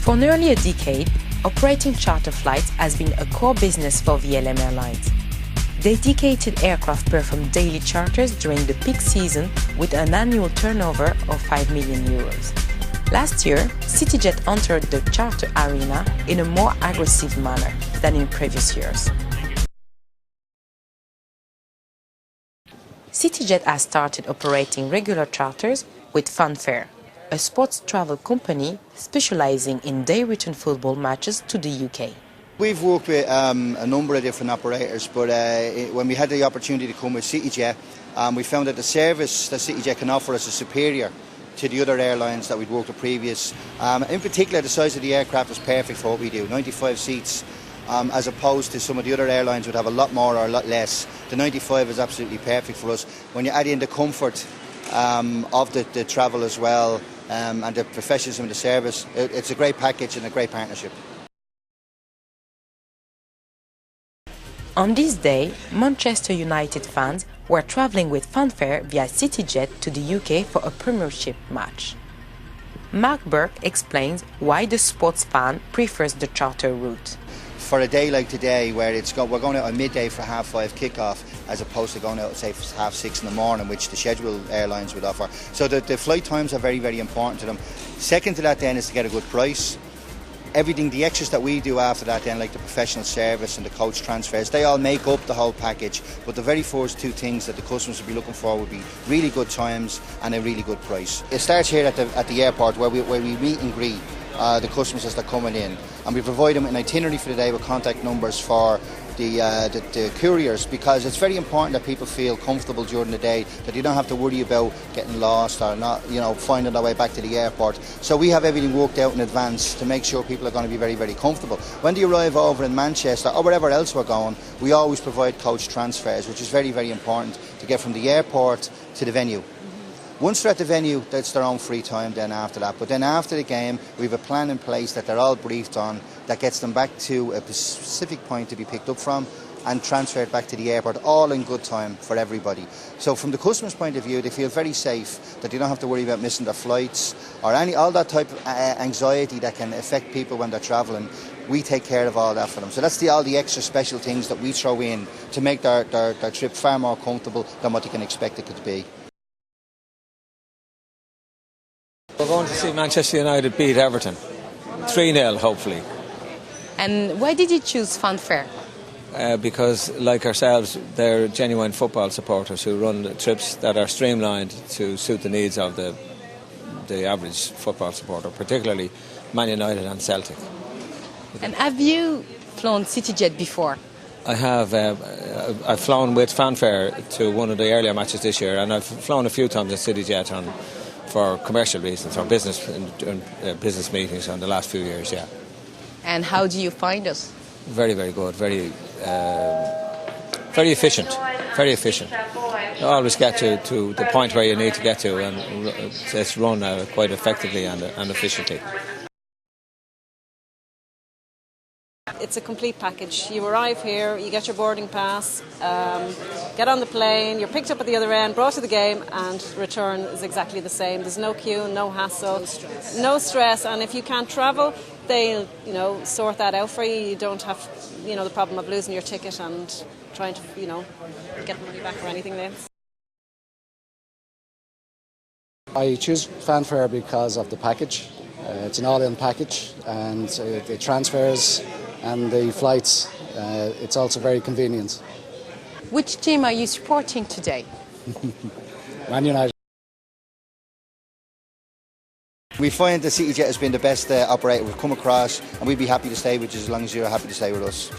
For nearly a decade, operating charter flights has been a core business for VLM Airlines. Dedicated aircraft perform daily charters during the peak season with an annual turnover of 5 million euros. Last year, CityJet entered the charter arena in a more aggressive manner than in previous years. CityJet has started operating regular charters with Fanfare, a sports travel company specializing in day-return football matches to the UK. We've worked with a number of different operators, but when we had the opportunity to come with CityJet, we found that the service that CityJet can offer us is superior to the other airlines that we'd worked with previous. In particular, the size of the aircraft is perfect for what we do, 95 seats, as opposed to some of the other airlines would have a lot more or a lot less. The 95 is absolutely perfect for us. When you add in the comfort of the travel as well, and the professionalism of the service, it's a great package and a great partnership. On this day, Manchester United fans were travelling with Fanfare via CityJet to the UK for a Premiership match. Mark Burke explains why the sports fan prefers the charter route. For a day like today, where we're going out on midday for 5:30 kick-off, as opposed to going out, say, for 6:30 in the morning, which the scheduled airlines would offer. So the flight times are very, very important to them. Second to that then is to get a good price. Everything, the extras that we do after that then, like the professional service and the coach transfers, they all make up the whole package. But the very first two things that the customers would be looking for would be really good times and a really good price. It starts here at the airport where we meet and greet the customers as they're coming in, and we provide them an itinerary for the day with contact numbers for the couriers, because it's very important that people feel comfortable during the day, that you don't have to worry about getting lost or not, finding their way back to the airport. So we have everything worked out in advance to make sure people are going to be very, very comfortable. When they arrive over in Manchester or wherever else we're going, we always provide coach transfers, which is very, very important to get from the airport to the venue. Once they're at the venue, that's their own free time then after that. But then after the game, we have a plan in place that they're all briefed on that gets them back to a specific point to be picked up from and transferred back to the airport, all in good time for everybody. So from the customer's point of view, they feel very safe that they don't have to worry about missing their flights or all that type of anxiety that can affect people when they're travelling. We take care of all that for them. So that's all the extra special things that we throw in to make their trip far more comfortable than what they can expect it to be. We're going to see Manchester United beat Everton, 3-0 hopefully. And why did you choose Fanfare? Because, like ourselves, they're genuine football supporters who run trips that are streamlined to suit the needs of the average football supporter, particularly Man United and Celtic. And have you flown CityJet before? I have. I've flown with Fanfare to one of the earlier matches this year, and I've flown a few times at CityJet for commercial reasons or business meetings in the last few years, yeah. And how do you find us? Very, very good. Very efficient. Very efficient. You always get to the point where you need to get to, and it's run quite effectively and efficiently. It's a complete package. You arrive here, you get your boarding pass, get on the plane, you're picked up at the other end, brought to the game, and return is exactly the same. There's no queue, no hassle, no stress. And if you can't travel, they'll sort that out for you. You don't have the problem of losing your ticket and trying to get money back or anything then. I choose Fanfare because of the package. It's an all-in package, and the transfers and the flights, it's also very convenient. Which team are you supporting today? Man United. We find that CityJet has been the best operator we've come across, and we'd be happy to stay with you as long as you're happy to stay with us.